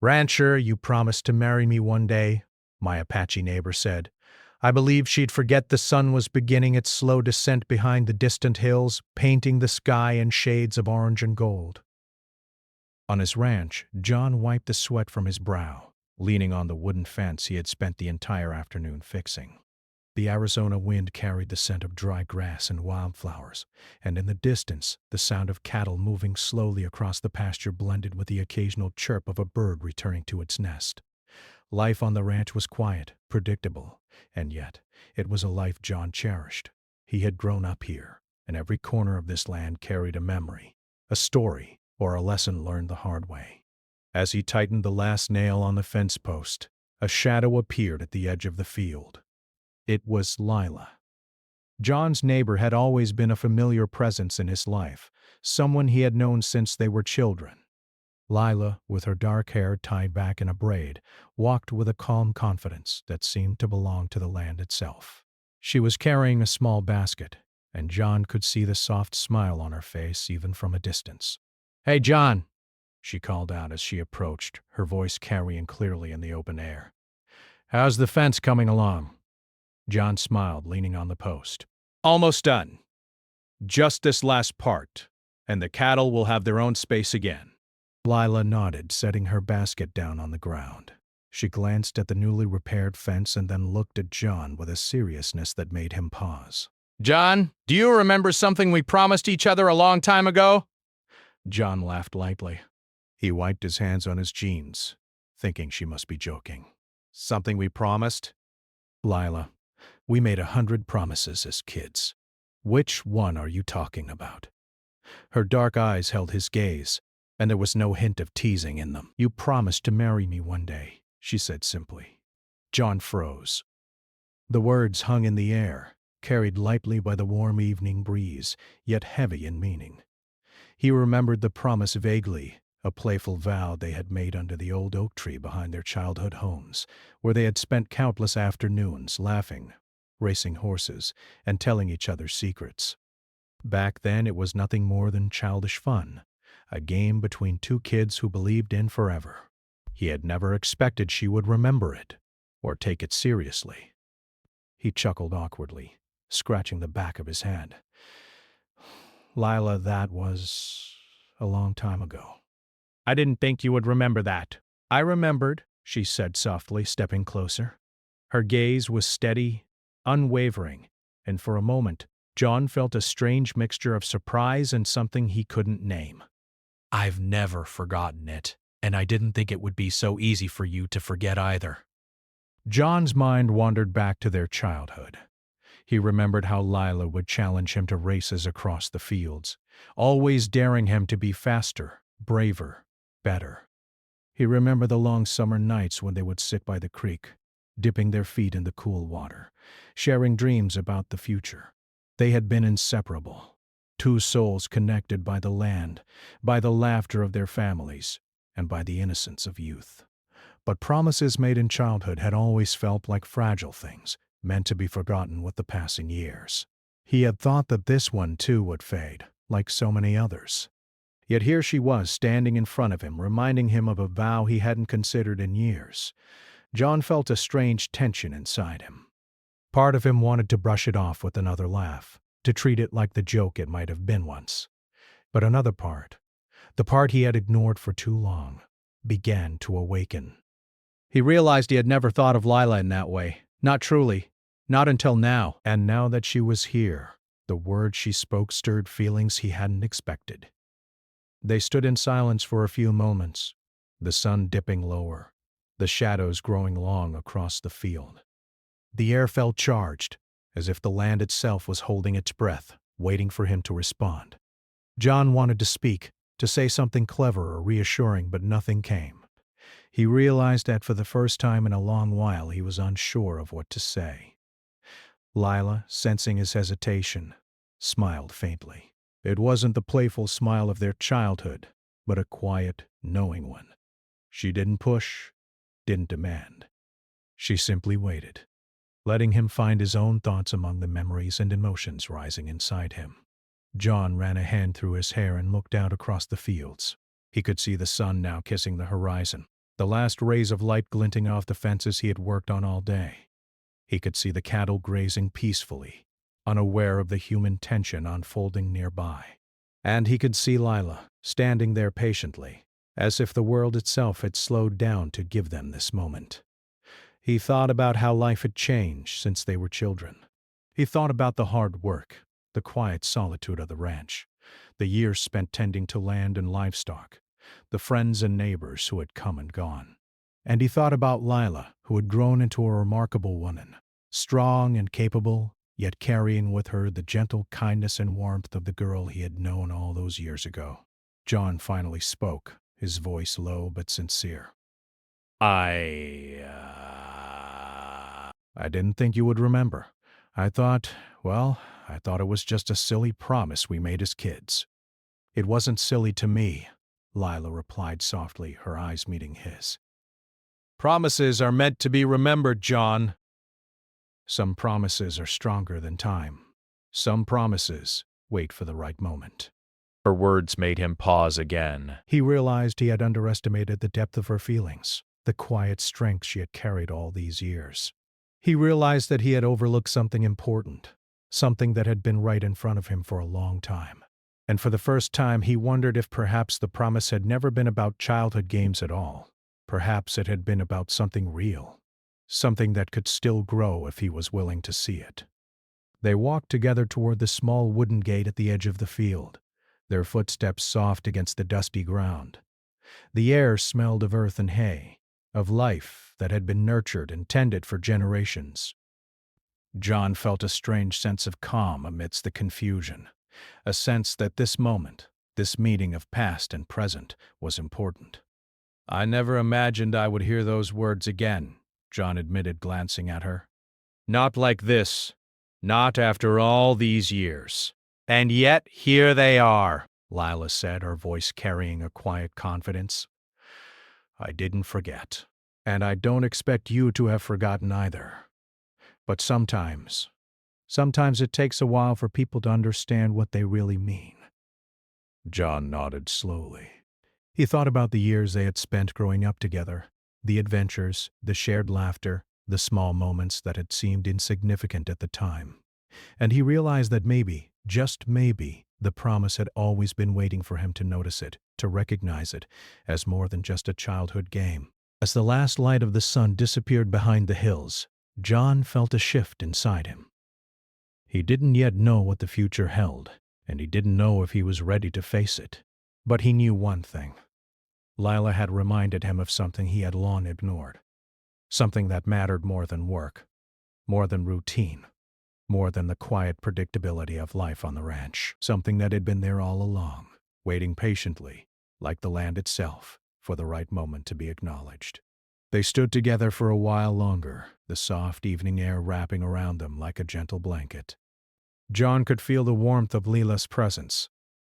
"Rancher, you promised to marry me one day," my Apache neighbor said. I believed she'd forget the sun was beginning its slow descent behind the distant hills, painting the sky in shades of orange and gold. On his ranch, John wiped the sweat from his brow, leaning on the wooden fence he had spent the entire afternoon fixing. The Arizona wind carried the scent of dry grass and wildflowers, and in the distance, the sound of cattle moving slowly across the pasture blended with the occasional chirp of a bird returning to its nest. Life on the ranch was quiet, predictable, and yet it was a life John cherished. He had grown up here, and every corner of this land carried a memory, a story, or a lesson learned the hard way. As he tightened the last nail on the fence post, a shadow appeared at the edge of the field. It was Lila. John's neighbor had always been a familiar presence in his life, someone he had known since they were children. Lila, with her dark hair tied back in a braid, walked with a calm confidence that seemed to belong to the land itself. She was carrying a small basket, and John could see the soft smile on her face even from a distance. "Hey, John," she called out as she approached, her voice carrying clearly in the open air. "How's the fence coming along?" John smiled, leaning on the post. "Almost done. Just this last part, and the cattle will have their own space again." Lila nodded, setting her basket down on the ground. She glanced at the newly repaired fence and then looked at John with a seriousness that made him pause. "John, do you remember something we promised each other a long time ago?" John laughed lightly. He wiped his hands on his jeans, thinking she must be joking. "Something we promised?" "Lila, we made 100 promises as kids. Which one are you talking about?" Her dark eyes held his gaze, and there was no hint of teasing in them. "You promised to marry me one day," she said simply. John froze. The words hung in the air, carried lightly by the warm evening breeze, yet heavy in meaning. He remembered the promise vaguely, a playful vow they had made under the old oak tree behind their childhood homes, where they had spent countless afternoons laughing, racing horses, and telling each other secrets. Back then it was nothing more than childish fun, a game between two kids who believed in forever. He had never expected she would remember it, or take it seriously. He chuckled awkwardly, scratching the back of his head. "Lila, that was a long time ago." "I didn't think you would remember that." "I remembered," she said softly, stepping closer. Her gaze was steady, unwavering, and for a moment, John felt a strange mixture of surprise and something he couldn't name. "I've never forgotten it, and I didn't think it would be so easy for you to forget either." John's mind wandered back to their childhood. He remembered how Lila would challenge him to races across the fields, always daring him to be faster, braver, better. He remembered the long summer nights when they would sit by the creek, dipping their feet in the cool water, sharing dreams about the future. They had been inseparable, two souls connected by the land, by the laughter of their families, and by the innocence of youth. But promises made in childhood had always felt like fragile things, meant to be forgotten with the passing years. He had thought that this one too would fade, like so many others. Yet here she was standing in front of him, reminding him of a vow he hadn't considered in years. John felt a strange tension inside him. Part of him wanted to brush it off with another laugh, to treat it like the joke it might have been once. But another part, the part he had ignored for too long, began to awaken. He realized he had never thought of Lila in that way. Not truly. Not until now. And now that she was here, the words she spoke stirred feelings he hadn't expected. They stood in silence for a few moments, the sun dipping lower, the shadows growing long across the field. The air felt charged, as if the land itself was holding its breath, waiting for him to respond. John wanted to speak, to say something clever or reassuring, but nothing came. He realized that for the first time in a long while he was unsure of what to say. Lila, sensing his hesitation, smiled faintly. It wasn't the playful smile of their childhood, but a quiet, knowing one. She didn't push, didn't demand. She simply waited, letting him find his own thoughts among the memories and emotions rising inside him. John ran a hand through his hair and looked out across the fields. He could see the sun now kissing the horizon, the last rays of light glinting off the fences he had worked on all day. He could see the cattle grazing peacefully, unaware of the human tension unfolding nearby. And he could see Lila, standing there patiently, as if the world itself had slowed down to give them this moment. He thought about how life had changed since they were children. He thought about the hard work, the quiet solitude of the ranch, the years spent tending to land and livestock, the friends and neighbors who had come and gone. And he thought about Lila, who had grown into a remarkable woman, strong and capable, yet carrying with her the gentle kindness and warmth of the girl he had known all those years ago. John finally spoke, his voice low but sincere. I didn't think you would remember. I thought it was just a silly promise we made as kids. It wasn't silly to me, Lila replied softly, her eyes meeting his. Promises are meant to be remembered, John. Some promises are stronger than time. Some promises wait for the right moment. Her words made him pause again. He realized he had underestimated the depth of her feelings, the quiet strength she had carried all these years. He realized that he had overlooked something important, something that had been right in front of him for a long time. And for the first time, he wondered if perhaps the promise had never been about childhood games at all. Perhaps it had been about something real, something that could still grow if he was willing to see it. They walked together toward the small wooden gate at the edge of the field, their footsteps soft against the dusty ground. The air smelled of earth and hay, of life that had been nurtured and tended for generations. John felt a strange sense of calm amidst the confusion, a sense that this moment, this meeting of past and present, was important. I never imagined I would hear those words again, John admitted, glancing at her. Not like this, not after all these years. And yet here they are, Lila said, her voice carrying a quiet confidence. I didn't forget, and I don't expect you to have forgotten either. But sometimes it takes a while for people to understand what they really mean. John nodded slowly. He thought about the years they had spent growing up together, the adventures, the shared laughter, the small moments that had seemed insignificant at the time. And he realized that maybe, just maybe, the promise had always been waiting for him to notice it, to recognize it, as more than just a childhood game. As the last light of the sun disappeared behind the hills, John felt a shift inside him. He didn't yet know what the future held, and he didn't know if he was ready to face it. But he knew one thing. Lila had reminded him of something he had long ignored. Something that mattered more than work, more than routine, more than the quiet predictability of life on the ranch. Something that had been there all along, waiting patiently, like the land itself, for the right moment to be acknowledged. They stood together for a while longer, the soft evening air wrapping around them like a gentle blanket. John could feel the warmth of Lila's presence,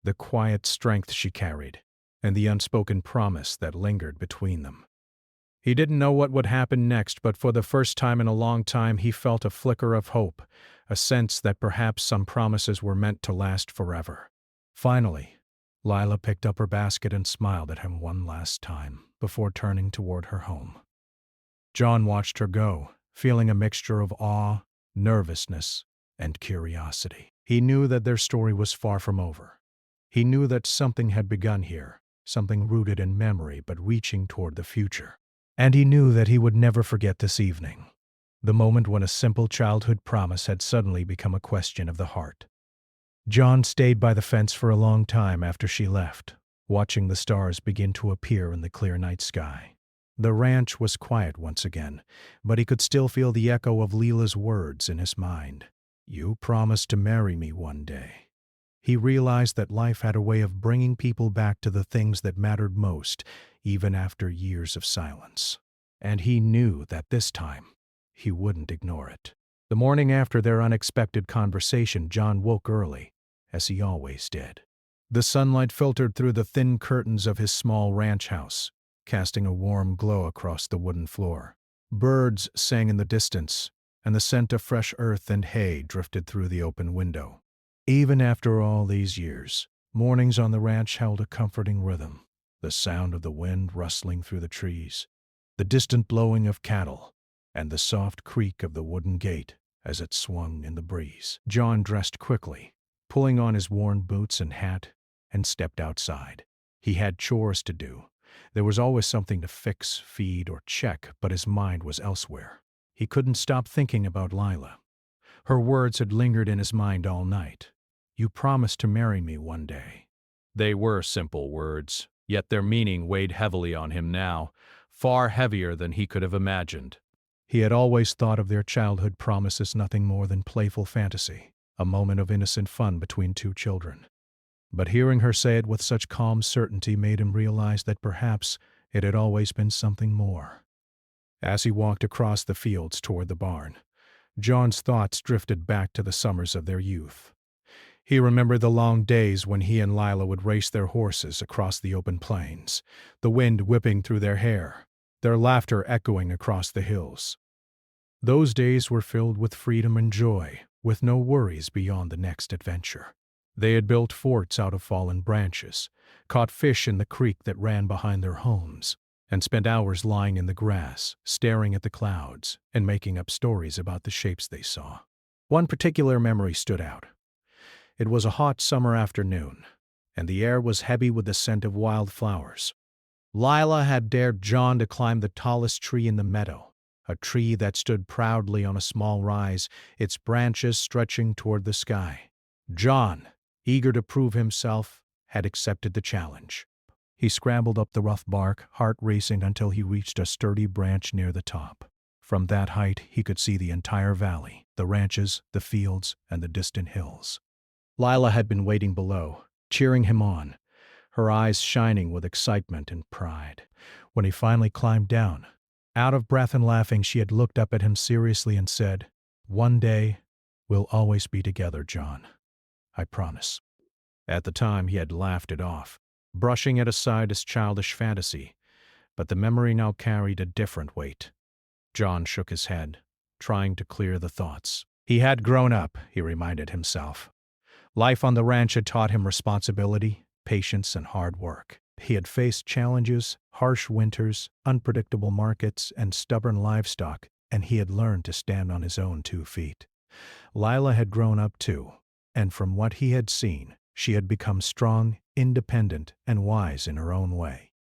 the quiet strength she carried, and the unspoken promise that lingered between them. He didn't know what would happen next, but for the first time in a long time he felt a flicker of hope, a sense that perhaps some promises were meant to last forever. Finally, Lila picked up her basket and smiled at him one last time before turning toward her home. John watched her go, feeling a mixture of awe, nervousness, and curiosity. He knew that their story was far from over. He knew that something had begun here, something rooted in memory but reaching toward the future. And he knew that he would never forget this evening, the moment when a simple childhood promise had suddenly become a question of the heart. John stayed by the fence for a long time after she left, watching the stars begin to appear in the clear night sky. The ranch was quiet once again, but he could still feel the echo of Lila's words in his mind. You promised to marry me one day. He realized that life had a way of bringing people back to the things that mattered most, even after years of silence. And he knew that this time, he wouldn't ignore it. The morning after their unexpected conversation, John woke early, as he always did. The sunlight filtered through the thin curtains of his small ranch house, casting a warm glow across the wooden floor. Birds sang in the distance, and the scent of fresh earth and hay drifted through the open window. Even after all these years, mornings on the ranch held a comforting rhythm, the sound of the wind rustling through the trees, the distant blowing of cattle, and the soft creak of the wooden gate as it swung in the breeze. John dressed quickly, pulling on his worn boots and hat, and stepped outside. He had chores to do. There was always something to fix, feed, or check, but his mind was elsewhere. He couldn't stop thinking about Lila. Her words had lingered in his mind all night. "You promised to marry me one day." They were simple words, yet their meaning weighed heavily on him now, far heavier than he could have imagined. He had always thought of their childhood promise as nothing more than playful fantasy, a moment of innocent fun between two children. But hearing her say it with such calm certainty made him realize that perhaps it had always been something more. As he walked across the fields toward the barn, John's thoughts drifted back to the summers of their youth. He remembered the long days when he and Lila would race their horses across the open plains, the wind whipping through their hair, their laughter echoing across the hills. Those days were filled with freedom and joy, with no worries beyond the next adventure. They had built forts out of fallen branches, caught fish in the creek that ran behind their homes, and spent hours lying in the grass, staring at the clouds, and making up stories about the shapes they saw. One particular memory stood out. It was a hot summer afternoon, and the air was heavy with the scent of wildflowers. Lila had dared John to climb the tallest tree in the meadow, a tree that stood proudly on a small rise, its branches stretching toward the sky. John, eager to prove himself, had accepted the challenge. He scrambled up the rough bark, heart racing until he reached a sturdy branch near the top. From that height, he could see the entire valley, the ranches, the fields, and the distant hills. Lila had been waiting below, cheering him on, her eyes shining with excitement and pride. When he finally climbed down, out of breath and laughing, she had looked up at him seriously and said, "One day, we'll always be together, John. I promise." At the time, he had laughed it off, brushing it aside as childish fantasy, but the memory now carried a different weight. John shook his head, trying to clear the thoughts. He had grown up, he reminded himself. Life on the ranch had taught him responsibility, patience, and hard work. He had faced challenges, harsh winters, unpredictable markets, and stubborn livestock, and he had learned to stand on his own 2 feet. Lila had grown up too, and from what he had seen, she had become strong, independent, and wise in her own way.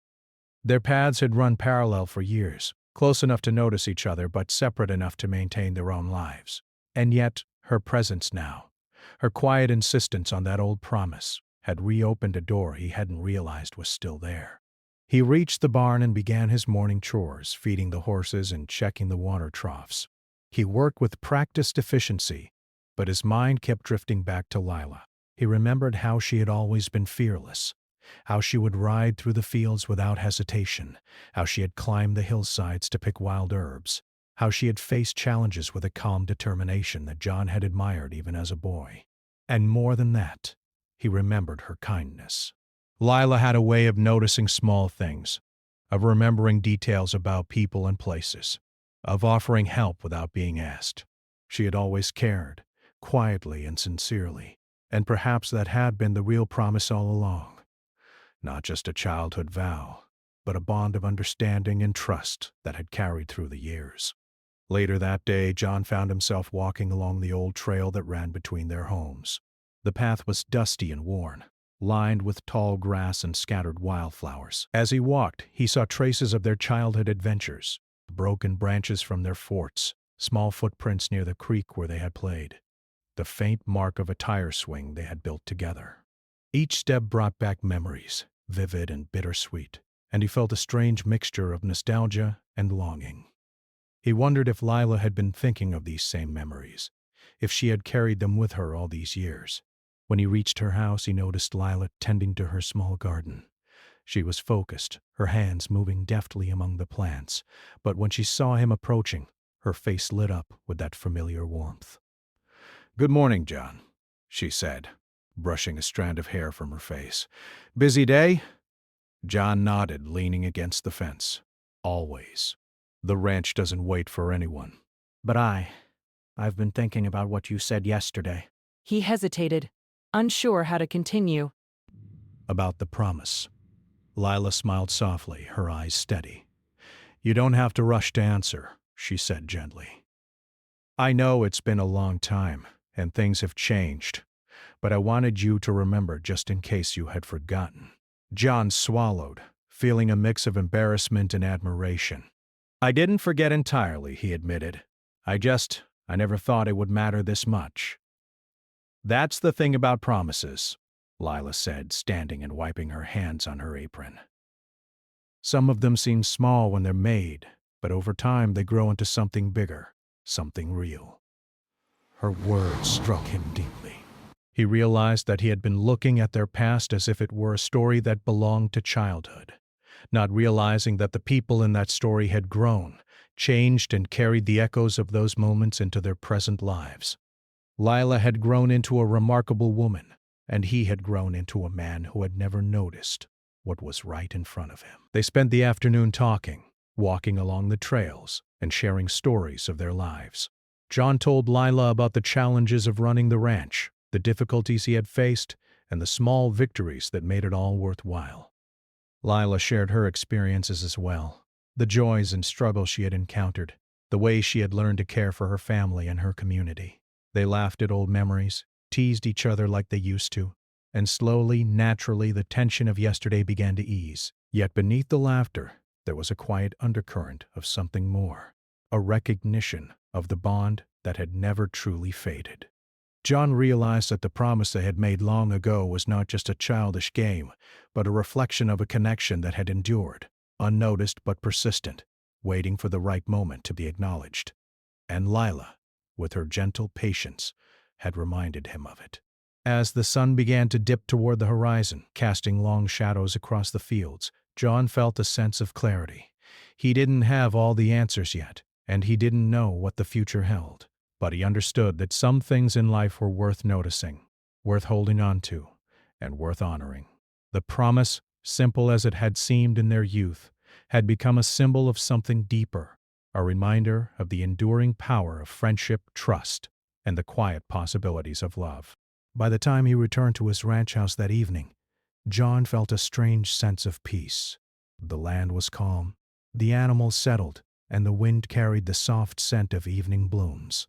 Their paths had run parallel for years, close enough to notice each other but separate enough to maintain their own lives. And yet, her presence now, her quiet insistence on that old promise, had reopened a door he hadn't realized was still there. He reached the barn and began his morning chores, feeding the horses and checking the water troughs. He worked with practiced efficiency, but his mind kept drifting back to Lila. He remembered how she had always been fearless, how she would ride through the fields without hesitation, how she had climbed the hillsides to pick wild herbs, how she had faced challenges with a calm determination that John had admired even as a boy. And more than that, he remembered her kindness. Lila had a way of noticing small things, of remembering details about people and places, of offering help without being asked. She had always cared, quietly and sincerely, and perhaps that had been the real promise all along. Not just a childhood vow, but a bond of understanding and trust that had carried through the years. Later that day, John found himself walking along the old trail that ran between their homes. The path was dusty and worn, lined with tall grass and scattered wildflowers. As he walked, he saw traces of their childhood adventures, broken branches from their forts, small footprints near the creek where they had played, the faint mark of a tire swing they had built together. Each step brought back memories, vivid and bittersweet, and he felt a strange mixture of nostalgia and longing. He wondered if Lila had been thinking of these same memories, if she had carried them with her all these years. When he reached her house, he noticed Lila tending to her small garden. She was focused, her hands moving deftly among the plants, but when she saw him approaching, her face lit up with that familiar warmth. "Good morning, John," she said, brushing a strand of hair from her face. "Busy day?" John nodded, leaning against the fence. "Always. The ranch doesn't wait for anyone." "But I've been thinking about what you said yesterday." He hesitated, unsure how to continue. "About the promise." Lila smiled softly, her eyes steady. You don't have to rush to answer, she said gently. I know it's been a long time, and things have changed, but I wanted you to remember just in case you had forgotten. John swallowed, feeling a mix of embarrassment and admiration. I didn't forget entirely, he admitted. I never thought it would matter this much. That's the thing about promises, Lila said, standing and wiping her hands on her apron. Some of them seem small when they're made, but over time they grow into something bigger, something real. Her words struck him deeply. He realized that he had been looking at their past as if it were a story that belonged to childhood, not realizing that the people in that story had grown, changed, and carried the echoes of those moments into their present lives. Lila had grown into a remarkable woman, and he had grown into a man who had never noticed what was right in front of him. They spent the afternoon talking, walking along the trails, and sharing stories of their lives. John told Lila about the challenges of running the ranch, the difficulties he had faced, and the small victories that made it all worthwhile. Lila shared her experiences as well, the joys and struggles she had encountered, the way she had learned to care for her family and her community. They laughed at old memories, teased each other like they used to, and slowly, naturally, the tension of yesterday began to ease. Yet beneath the laughter, there was a quiet undercurrent of something more, a recognition of the bond that had never truly faded. John realized that the promise they had made long ago was not just a childish game, but a reflection of a connection that had endured, unnoticed but persistent, waiting for the right moment to be acknowledged. And Lila, with her gentle patience, had reminded him of it. As the sun began to dip toward the horizon, casting long shadows across the fields, John felt a sense of clarity. He didn't have all the answers yet, and he didn't know what the future held. But he understood that some things in life were worth noticing, worth holding on to, and worth honoring. The promise, simple as it had seemed in their youth, had become a symbol of something deeper, a reminder of the enduring power of friendship, trust, and the quiet possibilities of love. By the time he returned to his ranch house that evening, John felt a strange sense of peace. The land was calm, the animals settled, and the wind carried the soft scent of evening blooms.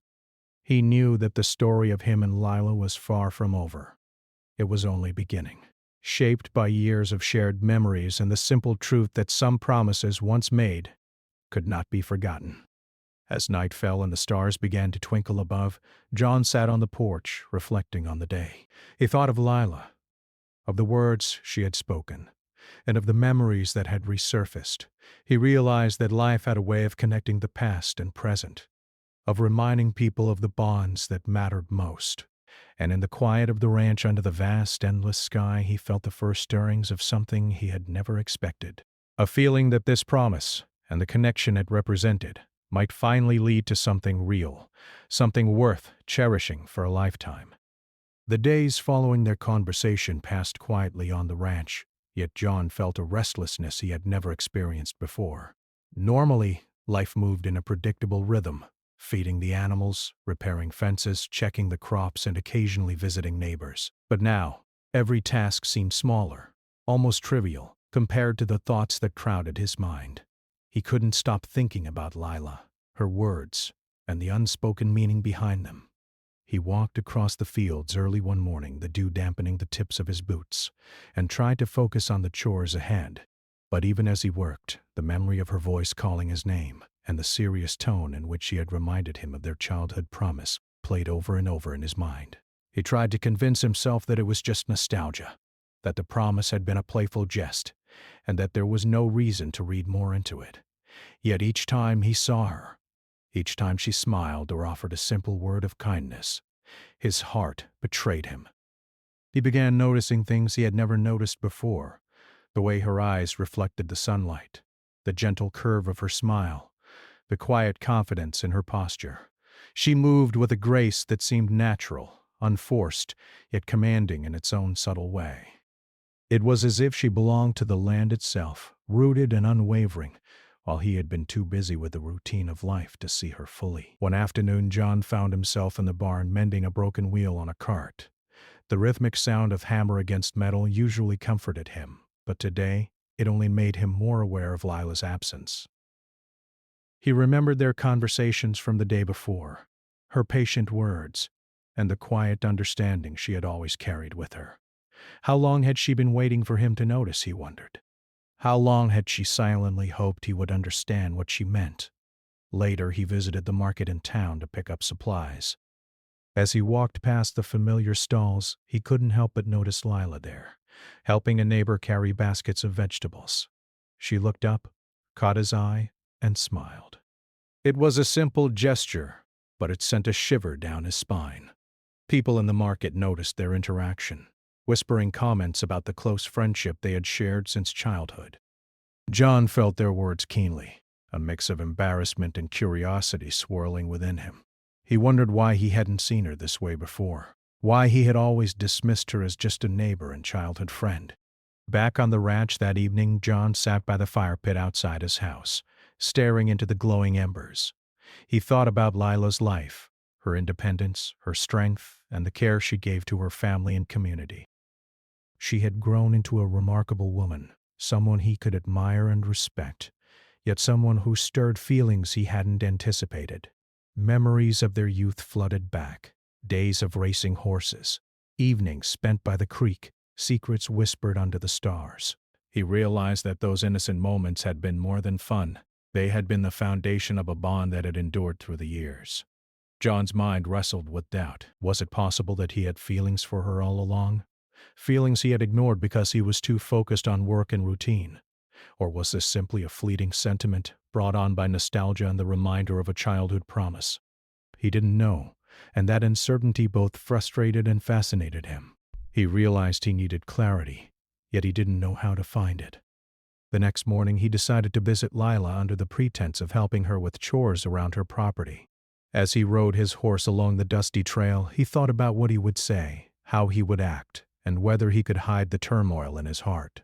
He knew that the story of him and Lila was far from over. It was only beginning, shaped by years of shared memories and the simple truth that some promises once made could not be forgotten. As night fell and the stars began to twinkle above, John sat on the porch, reflecting on the day. He thought of Lila, of the words she had spoken, and of the memories that had resurfaced. He realized that life had a way of connecting the past and present, of reminding people of the bonds that mattered most. And in the quiet of the ranch under the vast, endless sky, he felt the first stirrings of something he had never expected. A feeling that this promise, and the connection it represented, might finally lead to something real, something worth cherishing for a lifetime. The days following their conversation passed quietly on the ranch, yet John felt a restlessness he had never experienced before. Normally, life moved in a predictable rhythm, feeding the animals, repairing fences, checking the crops, and occasionally visiting neighbors. But now, every task seemed smaller, almost trivial, compared to the thoughts that crowded his mind. He couldn't stop thinking about Lila, her words, and the unspoken meaning behind them. He walked across the fields early one morning, the dew dampening the tips of his boots, and tried to focus on the chores ahead. But even as he worked, the memory of her voice calling his name, and the serious tone in which she had reminded him of their childhood promise, played over and over in his mind. He tried to convince himself that it was just nostalgia, that the promise had been a playful jest, and that there was no reason to read more into it. Yet each time he saw her, each time she smiled or offered a simple word of kindness, his heart betrayed him. He began noticing things he had never noticed before, the way her eyes reflected the sunlight, the gentle curve of her smile, the quiet confidence in her posture. She moved with a grace that seemed natural, unforced, yet commanding in its own subtle way. It was as if she belonged to the land itself, rooted and unwavering, while he had been too busy with the routine of life to see her fully. One afternoon, John found himself in the barn mending a broken wheel on a cart. The rhythmic sound of hammer against metal usually comforted him, but today it only made him more aware of Lila's absence. He remembered their conversations from the day before, her patient words, and the quiet understanding she had always carried with her. How long had she been waiting for him to notice, he wondered? How long had she silently hoped he would understand what she meant? Later, he visited the market in town to pick up supplies. As he walked past the familiar stalls, he couldn't help but notice Lila there, helping a neighbor carry baskets of vegetables. She looked up, caught his eye, and smiled. It was a simple gesture, but it sent a shiver down his spine. People in the market noticed their interaction, whispering comments about the close friendship they had shared since childhood. John felt their words keenly, a mix of embarrassment and curiosity swirling within him. He wondered why he hadn't seen her this way before, why he had always dismissed her as just a neighbor and childhood friend. Back on the ranch that evening, John sat by the fire pit outside his house, staring into the glowing embers. He thought about Lila's life, her independence, her strength, and the care she gave to her family and community. She had grown into a remarkable woman, someone he could admire and respect, yet someone who stirred feelings he hadn't anticipated. Memories of their youth flooded back, days of racing horses, evenings spent by the creek, secrets whispered under the stars. He realized that those innocent moments had been more than fun. They had been the foundation of a bond that had endured through the years. John's mind wrestled with doubt. Was it possible that he had feelings for her all along? Feelings he had ignored because he was too focused on work and routine? Or was this simply a fleeting sentiment brought on by nostalgia and the reminder of a childhood promise? He didn't know, and that uncertainty both frustrated and fascinated him. He realized he needed clarity, yet he didn't know how to find it. The next morning he decided to visit Lila under the pretense of helping her with chores around her property. As he rode his horse along the dusty trail, he thought about what he would say, how he would act, and whether he could hide the turmoil in his heart.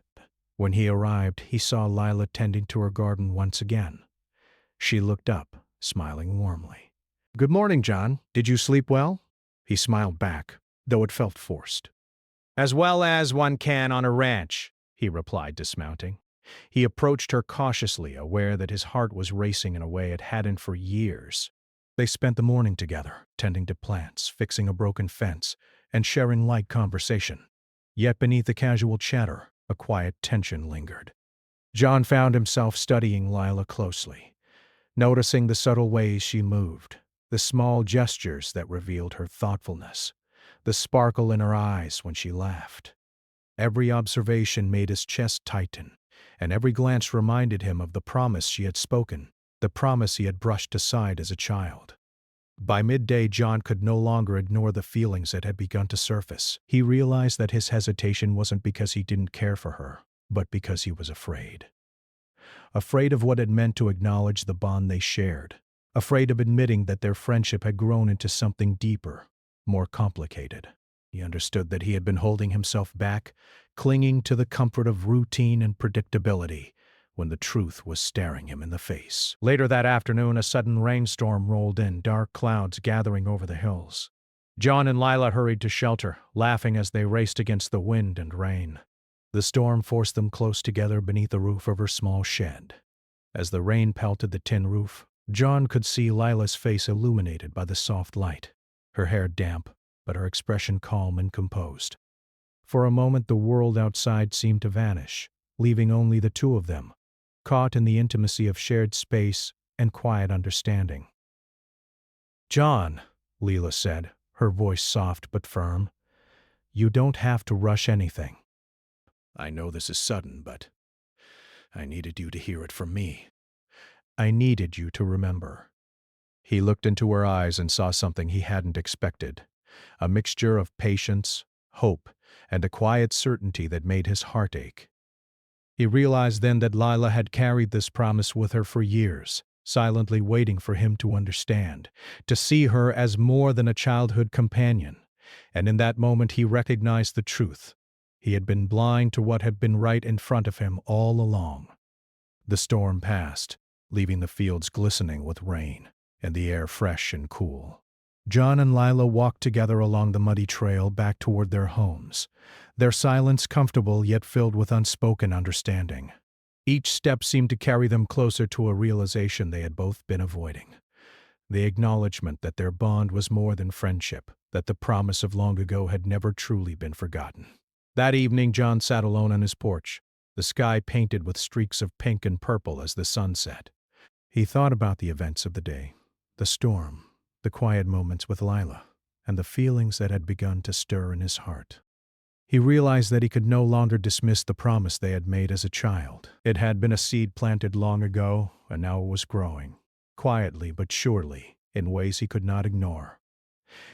When he arrived, he saw Lila tending to her garden once again. She looked up, smiling warmly. "Good morning, John. Did you sleep well?" He smiled back, though it felt forced. "As well as one can on a ranch," he replied, dismounting. He approached her cautiously, aware that his heart was racing in a way it hadn't for years. They spent the morning together, tending to plants, fixing a broken fence, and sharing light conversation. Yet beneath the casual chatter, a quiet tension lingered. John found himself studying Lila closely, noticing the subtle ways she moved, the small gestures that revealed her thoughtfulness, the sparkle in her eyes when she laughed. Every observation made his chest tighten, and every glance reminded him of the promise she had spoken, the promise he had brushed aside as a child. By midday, John could no longer ignore the feelings that had begun to surface. He realized that his hesitation wasn't because he didn't care for her, but because he was afraid. Afraid of what it meant to acknowledge the bond they shared. Afraid of admitting that their friendship had grown into something deeper, more complicated. He understood that he had been holding himself back, clinging to the comfort of routine and predictability, when the truth was staring him in the face. Later that afternoon, a sudden rainstorm rolled in, dark clouds gathering over the hills. John and Lila hurried to shelter, laughing as they raced against the wind and rain. The storm forced them close together beneath the roof of her small shed. As the rain pelted the tin roof, John could see Lila's face illuminated by the soft light, her hair damp, but her expression calm and composed. For a moment, the world outside seemed to vanish, leaving only the two of them, caught in the intimacy of shared space and quiet understanding. "John," Leela said, her voice soft but firm, "you don't have to rush anything. I know this is sudden, but I needed you to hear it from me. I needed you to remember." He looked into her eyes and saw something he hadn't expected, a mixture of patience, hope, and a quiet certainty that made his heart ache. He realized then that Lila had carried this promise with her for years, silently waiting for him to understand, to see her as more than a childhood companion. And in that moment he recognized the truth. He had been blind to what had been right in front of him all along. The storm passed, leaving the fields glistening with rain, and the air fresh and cool. John and Lila walked together along the muddy trail back toward their homes, their silence comfortable yet filled with unspoken understanding. Each step seemed to carry them closer to a realization they had both been avoiding. The acknowledgement that their bond was more than friendship, that the promise of long ago had never truly been forgotten. That evening, John sat alone on his porch, the sky painted with streaks of pink and purple as the sun set. He thought about the events of the day, the storm, the quiet moments with Lila, and the feelings that had begun to stir in his heart. He realized that he could no longer dismiss the promise they had made as a child. It had been a seed planted long ago, and now it was growing, quietly but surely, in ways he could not ignore.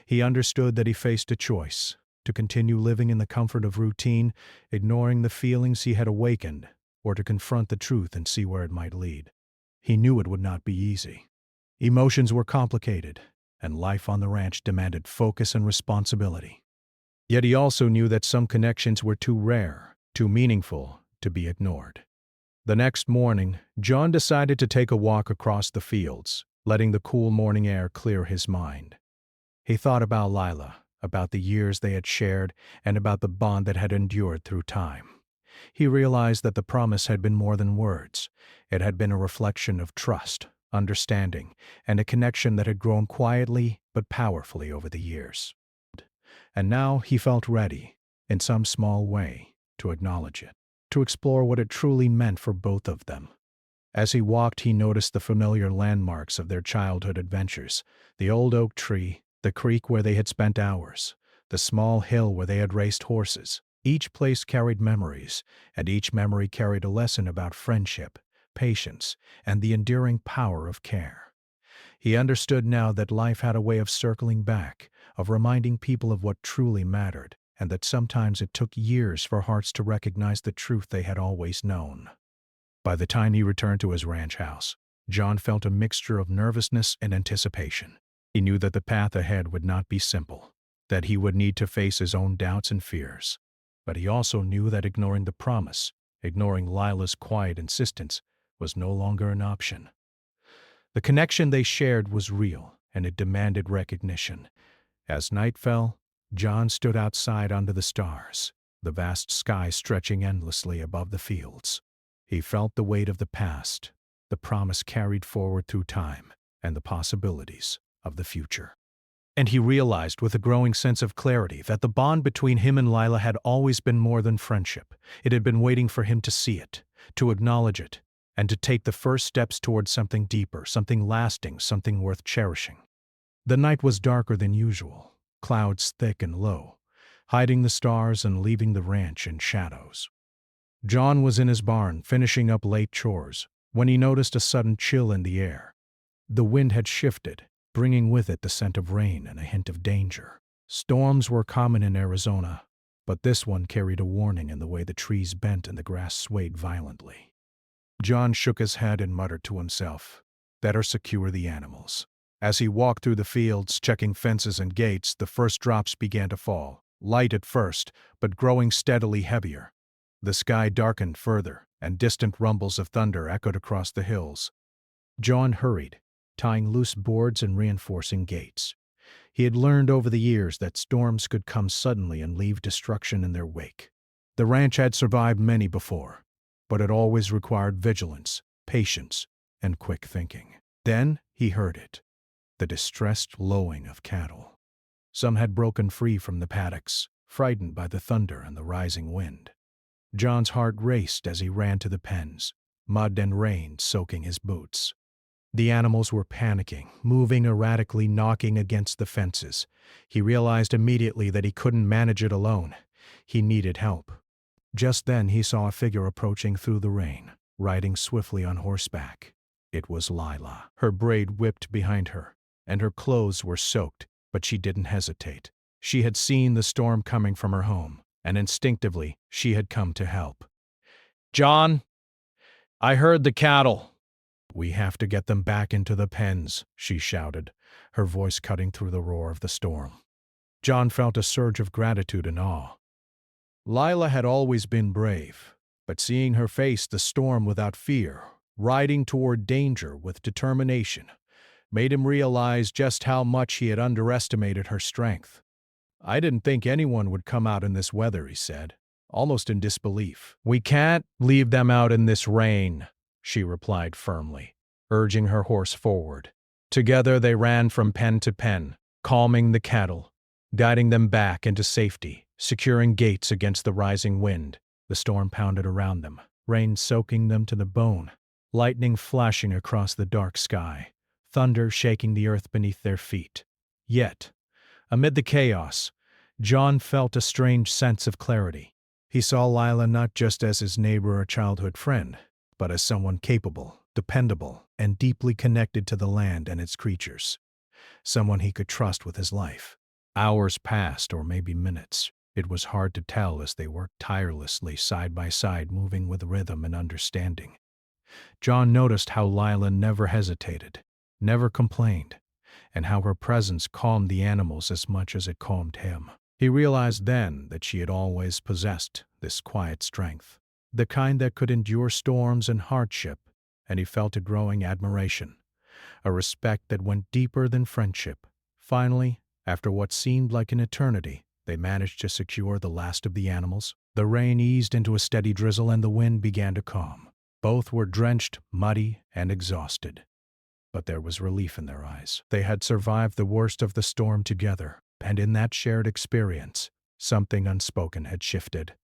He understood that he faced a choice: to continue living in the comfort of routine, ignoring the feelings he had awakened, or to confront the truth and see where it might lead. He knew it would not be easy. Emotions were complicated, and life on the ranch demanded focus and responsibility. Yet he also knew that some connections were too rare, too meaningful, to be ignored. The next morning, John decided to take a walk across the fields, letting the cool morning air clear his mind. He thought about Lila, about the years they had shared, and about the bond that had endured through time. He realized that the promise had been more than words. It had been a reflection of trust, understanding, and a connection that had grown quietly but powerfully over the years. And now he felt ready, in some small way, to acknowledge it, to explore what it truly meant for both of them. As he walked, he noticed the familiar landmarks of their childhood adventures: the old oak tree, the creek where they had spent hours, the small hill where they had raced horses. Each place carried memories, and each memory carried a lesson about friendship, patience, and the enduring power of care. He understood now that life had a way of circling back, of reminding people of what truly mattered, and that sometimes it took years for hearts to recognize the truth they had always known. By the time he returned to his ranch house, John felt a mixture of nervousness and anticipation. He knew that the path ahead would not be simple, that he would need to face his own doubts and fears. But he also knew that ignoring the promise, ignoring Lila's quiet insistence, was no longer an option. The connection they shared was real, and it demanded recognition. As night fell, John stood outside under the stars, the vast sky stretching endlessly above the fields. He felt the weight of the past, the promise carried forward through time, and the possibilities of the future. And he realized with a growing sense of clarity that the bond between him and Lila had always been more than friendship. It had been waiting for him to see it, to acknowledge it, and to take the first steps towards something deeper, something lasting, something worth cherishing. The night was darker than usual, clouds thick and low, hiding the stars and leaving the ranch in shadows. John was in his barn, finishing up late chores, when he noticed a sudden chill in the air. The wind had shifted, bringing with it the scent of rain and a hint of danger. Storms were common in Arizona, but this one carried a warning in the way the trees bent and the grass swayed violently. John shook his head and muttered to himself, "Better secure the animals." As he walked through the fields, checking fences and gates, the first drops began to fall, light at first, but growing steadily heavier. The sky darkened further, and distant rumbles of thunder echoed across the hills. John hurried, tying loose boards and reinforcing gates. He had learned over the years that storms could come suddenly and leave destruction in their wake. The ranch had survived many before, but it always required vigilance, patience, and quick thinking. Then he heard it, the distressed lowing of cattle. Some had broken free from the paddocks, frightened by the thunder and the rising wind. John's heart raced as he ran to the pens, mud and rain soaking his boots. The animals were panicking, moving erratically, knocking against the fences. He realized immediately that he couldn't manage it alone. He needed help. Just then he saw a figure approaching through the rain, riding swiftly on horseback. It was Lila. Her braid whipped behind her, and her clothes were soaked, but she didn't hesitate. She had seen the storm coming from her home, and instinctively she had come to help. "John, I heard the cattle." "We have to get them back into the pens," she shouted, her voice cutting through the roar of the storm. John felt a surge of gratitude and awe. Lila had always been brave, but seeing her face the storm without fear, riding toward danger with determination, made him realize just how much he had underestimated her strength. "I didn't think anyone would come out in this weather," he said. almost in disbelief. "We can't leave them out in this rain," she replied firmly, urging her horse forward. Together they ran from pen to pen, calming the cattle, guiding them back into safety, securing gates against the rising wind. The storm pounded around them, rain soaking them to the bone, lightning flashing across the dark sky, thunder shaking the earth beneath their feet. Yet, amid the chaos, John felt a strange sense of clarity. He saw Lila not just as his neighbor or childhood friend, but as someone capable, dependable, and deeply connected to the land and its creatures. Someone he could trust with his life. Hours passed, or maybe minutes. It was hard to tell as they worked tirelessly side by side, moving with rhythm and understanding. John noticed how Lila never hesitated, never complained, and how her presence calmed the animals as much as it calmed him. He realized then that she had always possessed this quiet strength, the kind that could endure storms and hardship, and he felt a growing admiration, a respect that went deeper than friendship. Finally, after what seemed like an eternity, they managed to secure the last of the animals. The rain eased into a steady drizzle and the wind began to calm. Both were drenched, muddy, and exhausted. But there was relief in their eyes. They had survived the worst of the storm together, and in that shared experience, something unspoken had shifted.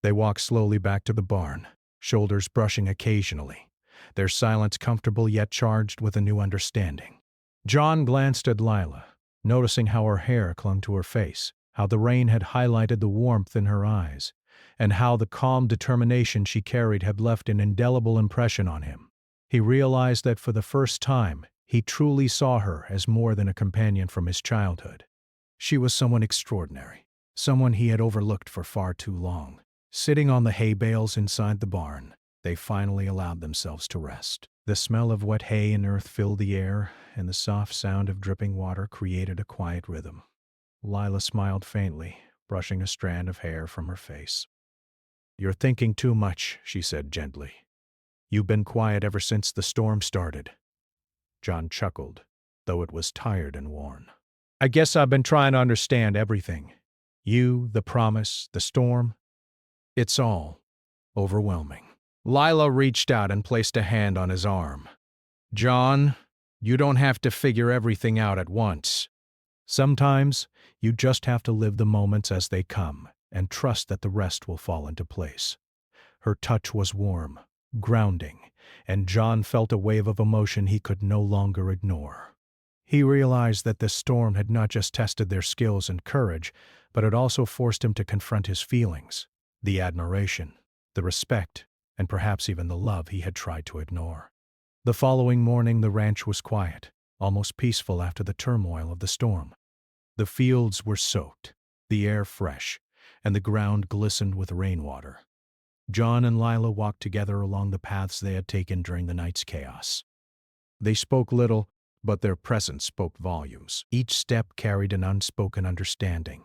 They walked slowly back to the barn, shoulders brushing occasionally, their silence comfortable yet charged with a new understanding. John glanced at Lila, noticing how her hair clung to her face, how the rain had highlighted the warmth in her eyes, and how the calm determination she carried had left an indelible impression on him. He realized that for the first time, he truly saw her as more than a companion from his childhood. She was someone extraordinary, someone he had overlooked for far too long. Sitting on the hay bales inside the barn, they finally allowed themselves to rest. The smell of wet hay and earth filled the air, and the soft sound of dripping water created a quiet rhythm. Lila smiled faintly, brushing a strand of hair from her face. "You're thinking too much," she said gently. "You've been quiet ever since the storm started." John chuckled, though it was tired and worn. "I guess I've been trying to understand everything. You, the promise, the storm. It's all overwhelming." Lila reached out and placed a hand on his arm. "John, you don't have to figure everything out at once. Sometimes you just have to live the moments as they come and trust that the rest will fall into place." Her touch was warm, grounding, and John felt a wave of emotion he could no longer ignore. He realized that this storm had not just tested their skills and courage, but had also forced him to confront his feelings, the admiration, the respect, and perhaps even the love he had tried to ignore. The following morning the ranch was quiet, almost peaceful after the turmoil of the storm. The fields were soaked, the air fresh, and the ground glistened with rainwater. John and Lila walked together along the paths they had taken during the night's chaos. They spoke little, but their presence spoke volumes. Each step carried an unspoken understanding,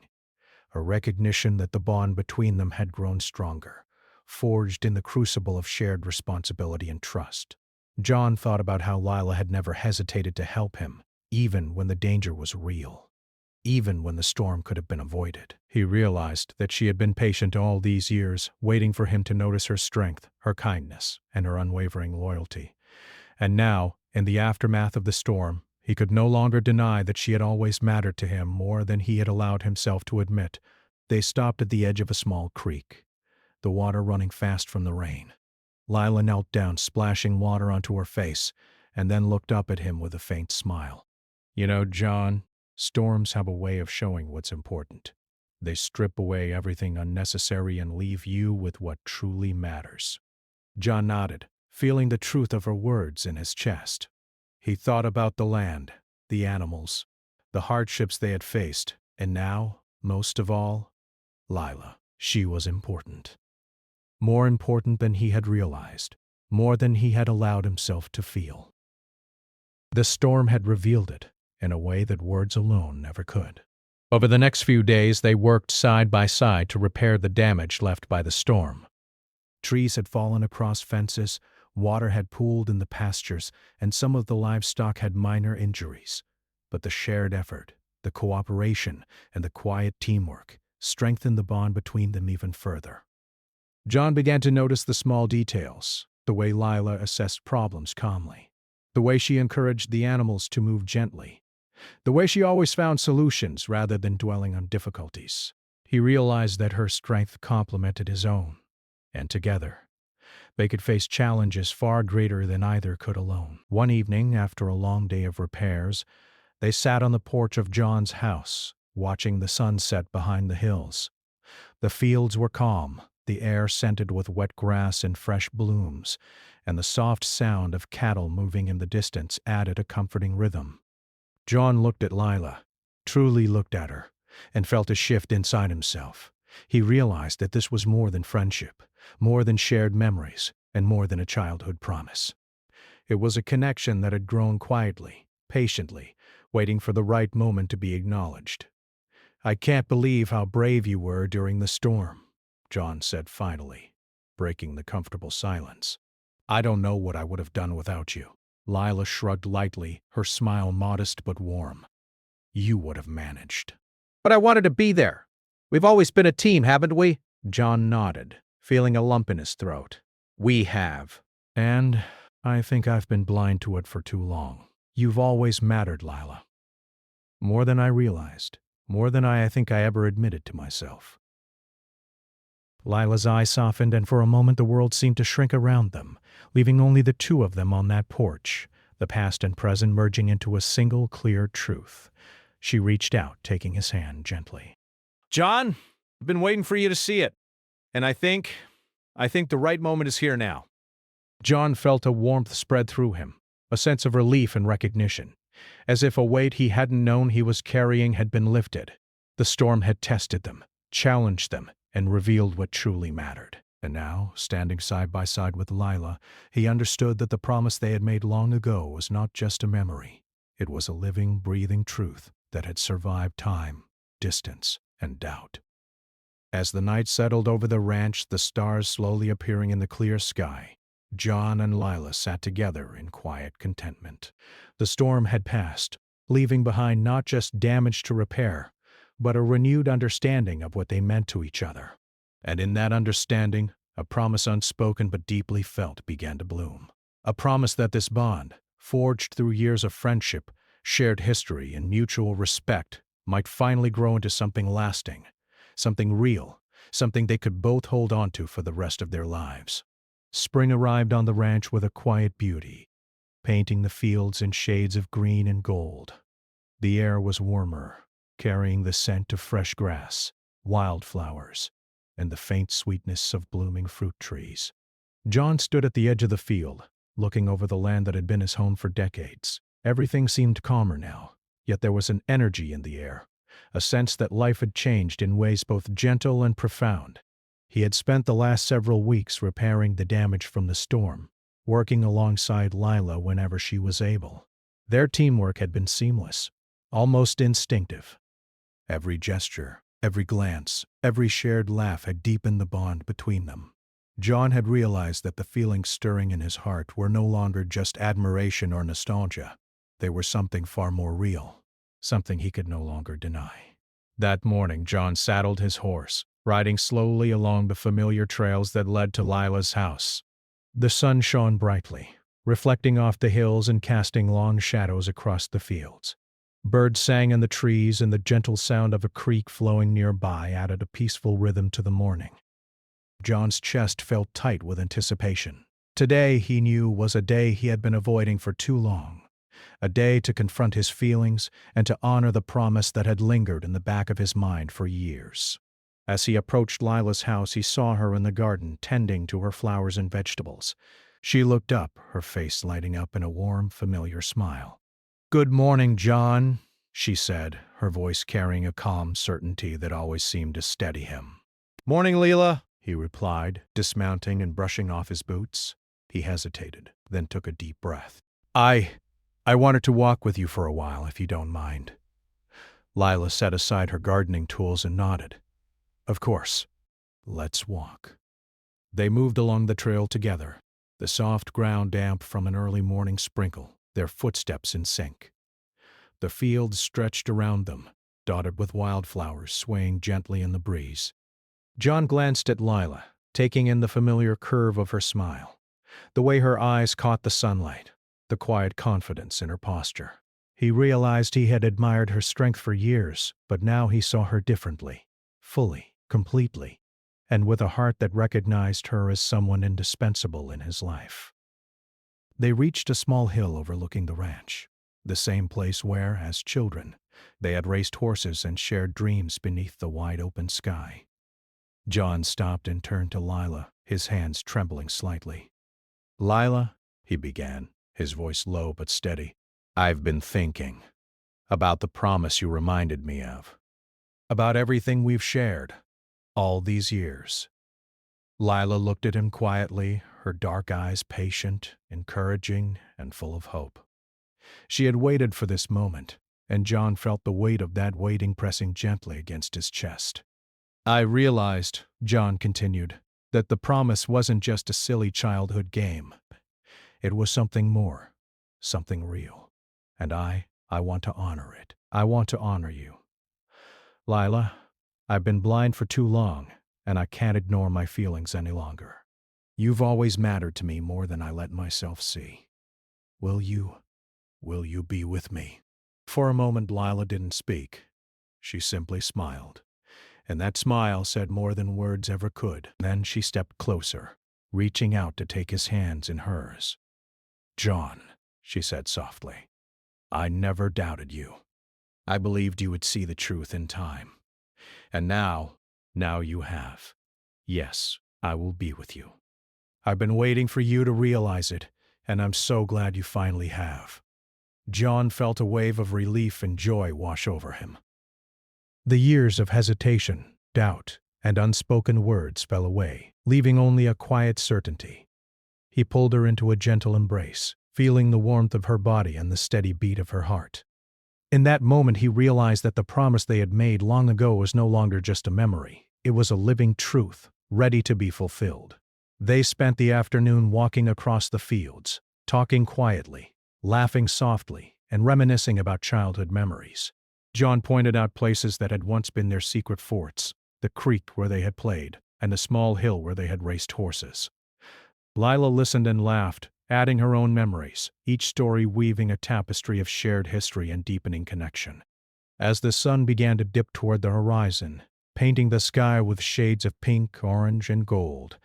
a recognition that the bond between them had grown stronger, forged in the crucible of shared responsibility and trust. John thought about how Lila had never hesitated to help him, even when the danger was real, even when the storm could have been avoided. He realized that she had been patient all these years, waiting for him to notice her strength, her kindness, and her unwavering loyalty. And now, in the aftermath of the storm, he could no longer deny that she had always mattered to him more than he had allowed himself to admit. They stopped at the edge of a small creek, the water running fast from the rain. Lila knelt down, splashing water onto her face, and then looked up at him with a faint smile. "You know, John, storms have a way of showing what's important. They strip away everything unnecessary and leave you with what truly matters." John nodded, feeling the truth of her words in his chest. He thought about the land, the animals, the hardships they had faced, and now, most of all, Lila. She was important. More important than he had realized, more than he had allowed himself to feel. The storm had revealed it in a way that words alone never could. Over the next few days, they worked side by side to repair the damage left by the storm. Trees had fallen across fences, water had pooled in the pastures, and some of the livestock had minor injuries. But the shared effort, the cooperation, and the quiet teamwork strengthened the bond between them even further. John began to notice the small details, the way Lila assessed problems calmly, the way she encouraged the animals to move gently, the way she always found solutions rather than dwelling on difficulties. He realized that her strength complemented his own, and together, they could face challenges far greater than either could alone. One evening, after a long day of repairs, they sat on the porch of John's house, watching the sun set behind the hills. The fields were calm, the air scented with wet grass and fresh blooms, and the soft sound of cattle moving in the distance added a comforting rhythm. John looked at Lila, truly looked at her, and felt a shift inside himself. He realized that this was more than friendship, more than shared memories, and more than a childhood promise. It was a connection that had grown quietly, patiently, waiting for the right moment to be acknowledged. "I can't believe how brave you were during the storm," John said finally, breaking the comfortable silence. "I don't know what I would have done without you." Lila shrugged lightly, her smile modest but warm. "You would have managed." "But I wanted to be there. We've always been a team, haven't we?" John nodded, feeling a lump in his throat. "We have. And I think I've been blind to it for too long. You've always mattered, Lila. More than I realized. More than I think I ever admitted to myself." Lila's eyes softened, and for a moment the world seemed to shrink around them, leaving only the two of them on that porch, the past and present merging into a single clear truth. She reached out, taking his hand gently. "John, I've been waiting for you to see it, and I think the right moment is here now." John felt a warmth spread through him, a sense of relief and recognition, as if a weight he hadn't known he was carrying had been lifted. The storm had tested them, challenged them, and revealed what truly mattered. And now, standing side by side with Lila, he understood that the promise they had made long ago was not just a memory. It was a living, breathing truth that had survived time, distance, and doubt. As the night settled over the ranch, the stars slowly appearing in the clear sky, John and Lila sat together in quiet contentment. The storm had passed, leaving behind not just damage to repair, but a renewed understanding of what they meant to each other. And in that understanding, a promise unspoken but deeply felt began to bloom. A promise that this bond, forged through years of friendship, shared history, and mutual respect, might finally grow into something lasting, something real, something they could both hold on to for the rest of their lives. Spring arrived on the ranch with a quiet beauty, painting the fields in shades of green and gold. The air was warmer, carrying the scent of fresh grass, wildflowers, and the faint sweetness of blooming fruit trees. John stood at the edge of the field, looking over the land that had been his home for decades. Everything seemed calmer now, yet there was an energy in the air, a sense that life had changed in ways both gentle and profound. He had spent the last several weeks repairing the damage from the storm, working alongside Lila whenever she was able. Their teamwork had been seamless, almost instinctive. Every gesture, every glance, every shared laugh had deepened the bond between them. John had realized that the feelings stirring in his heart were no longer just admiration or nostalgia. They were something far more real, something he could no longer deny. That morning, John saddled his horse, riding slowly along the familiar trails that led to Lila's house. The sun shone brightly, reflecting off the hills and casting long shadows across the fields. Birds sang in the trees, and the gentle sound of a creek flowing nearby added a peaceful rhythm to the morning. John's chest felt tight with anticipation. Today, he knew, was a day he had been avoiding for too long. A day to confront his feelings and to honor the promise that had lingered in the back of his mind for years. As he approached Lila's house, he saw her in the garden, tending to her flowers and vegetables. She looked up, her face lighting up in a warm, familiar smile. "Good morning, John," she said, her voice carrying a calm certainty that always seemed to steady him. "Morning, Lila," he replied, dismounting and brushing off his boots. He hesitated, then took a deep breath. I wanted to walk with you for a while, if you don't mind." Lila set aside her gardening tools and nodded. "Of course. Let's walk." They moved along the trail together, the soft ground damp from an early morning sprinkle, their footsteps in sync. The fields stretched around them, dotted with wildflowers swaying gently in the breeze. John glanced at Lila, taking in the familiar curve of her smile, the way her eyes caught the sunlight, the quiet confidence in her posture. He realized he had admired her strength for years, but now he saw her differently, fully, completely, and with a heart that recognized her as someone indispensable in his life. They reached a small hill overlooking the ranch, the same place where, as children, they had raced horses and shared dreams beneath the wide-open sky. John stopped and turned to Lila, his hands trembling slightly. "Lila," he began, his voice low but steady, "I've been thinking about the promise you reminded me of, about everything we've shared all these years." Lila looked at him quietly, her dark eyes patient, encouraging, and full of hope. She had waited for this moment, and John felt the weight of that waiting pressing gently against his chest. "I realized," John continued, "that the promise wasn't just a silly childhood game. It was something more, something real. And I want to honor it. I want to honor you. Lila, I've been blind for too long, and I can't ignore my feelings any longer. You've always mattered to me more than I let myself see. Will you be with me?" For a moment, Lila didn't speak. She simply smiled, and that smile said more than words ever could. Then she stepped closer, reaching out to take his hands in hers. "John," she said softly, "I never doubted you. I believed you would see the truth in time. And now you have. Yes, I will be with you. I've been waiting for you to realize it, and I'm so glad you finally have." John felt a wave of relief and joy wash over him. The years of hesitation, doubt, and unspoken words fell away, leaving only a quiet certainty. He pulled her into a gentle embrace, feeling the warmth of her body and the steady beat of her heart. In that moment he realized that the promise they had made long ago was no longer just a memory. It was a living truth, ready to be fulfilled. They spent the afternoon walking across the fields, talking quietly, laughing softly, and reminiscing about childhood memories. John pointed out places that had once been their secret forts, the creek where they had played, and the small hill where they had raced horses. Lila listened and laughed, adding her own memories, each story weaving a tapestry of shared history and deepening connection. As the sun began to dip toward the horizon, painting the sky with shades of pink, orange, and gold,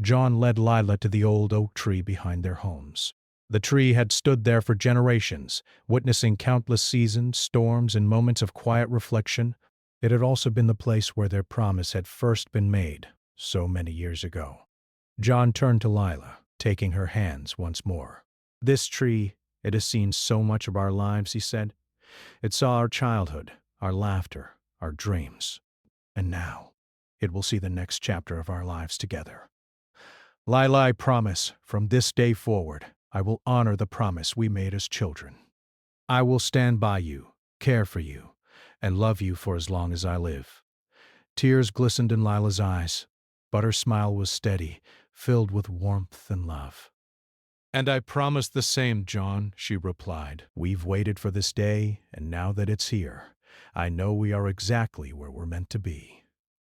John led Lila to the old oak tree behind their homes. The tree had stood there for generations, witnessing countless seasons, storms, and moments of quiet reflection. It had also been the place where their promise had first been made, so many years ago. John turned to Lila, taking her hands once more. "This tree, it has seen so much of our lives," he said. "It saw our childhood, our laughter, our dreams. And now, it will see the next chapter of our lives together. Lila, I promise, from this day forward, I will honor the promise we made as children. I will stand by you, care for you, and love you for as long as I live." Tears glistened in Lila's eyes, but her smile was steady, filled with warmth and love. "And I promise the same, John," she replied. "We've waited for this day, and now that it's here, I know we are exactly where we're meant to be."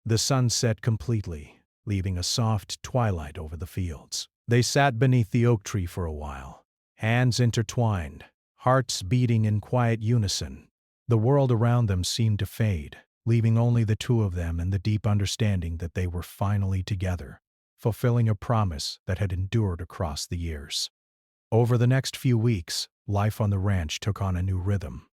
The sun set completely, leaving a soft twilight over the fields. They sat beneath the oak tree for a while, hands intertwined, hearts beating in quiet unison. The world around them seemed to fade, leaving only the two of them and the deep understanding that they were finally together, fulfilling a promise that had endured across the years. Over the next few weeks, life on the ranch took on a new rhythm.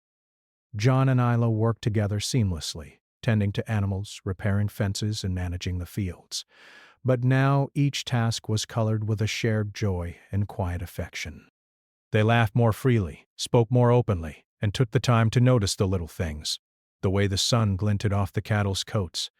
John and Isla worked together seamlessly, tending to animals, repairing fences, and managing the fields. But now each task was colored with a shared joy and quiet affection. They laughed more freely, spoke more openly, and took the time to notice the little things: the way the sun glinted off the cattle's coats,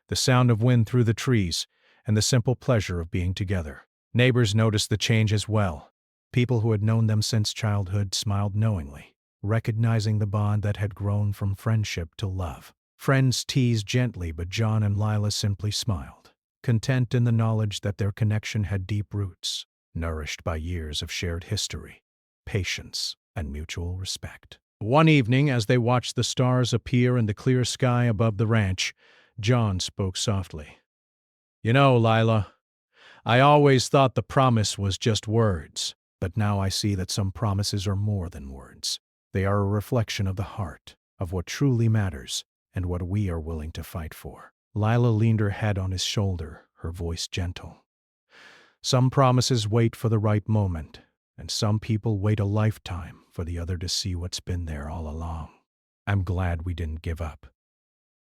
the sound of wind through the trees, and the simple pleasure of being together. Neighbors noticed the change as well. People who had known them since childhood smiled knowingly, recognizing the bond that had grown from friendship to love. Friends teased gently, but John and Lila simply smiled, content in the knowledge that their connection had deep roots, nourished by years of shared history, patience, and mutual respect. One evening, as they watched the stars appear in the clear sky above the ranch, John spoke softly. "You know, Lila, I always thought the promise was just words, but now I see that some promises are more than words. They are a reflection of the heart, of what truly matters, and what we are willing to fight for. Lila leaned her head on his shoulder, her voice gentle. Some promises wait for the right moment, and some people wait a lifetime for the other to see what's been there all along. I'm glad we didn't give up.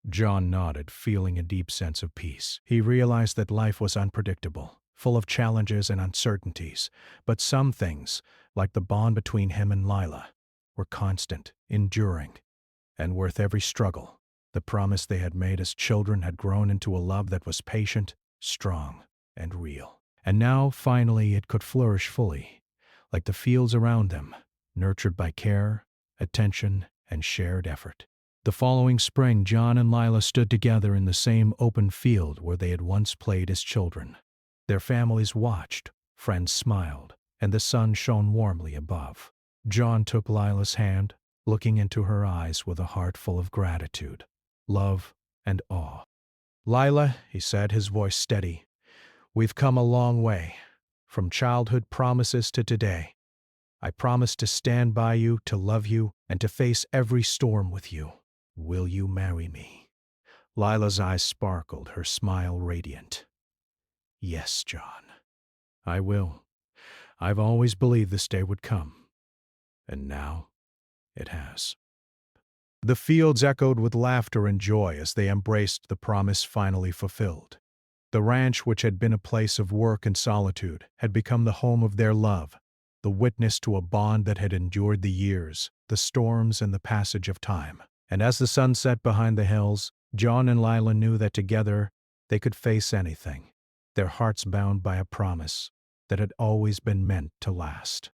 John nodded, feeling a deep sense of peace. He realized that life was unpredictable, full of challenges and uncertainties, but some things, like the bond between him and Lila, were constant, enduring, and worth every struggle. The promise they had made as children had grown into a love that was patient, strong, and real. And now, finally, it could flourish fully, like the fields around them, nurtured by care, attention, and shared effort. The following spring, John and Lila stood together in the same open field where they had once played as children. Their families watched, friends smiled, and the sun shone warmly above. John took Lila's hand, looking into her eyes with a heart full of gratitude, love, and awe. "Lila," he said, his voice steady, "we've come a long way, from childhood promises to today. I promise to stand by you, to love you, and to face every storm with you. Will you marry me?" Lila's eyes sparkled, her smile radiant. "Yes, John, I will. I've always believed this day would come. And now it has." The fields echoed with laughter and joy as they embraced the promise finally fulfilled. The ranch, which had been a place of work and solitude, had become the home of their love, the witness to a bond that had endured the years, the storms, and the passage of time. And as the sun set behind the hills, John and Lila knew that together they could face anything, their hearts bound by a promise that had always been meant to last.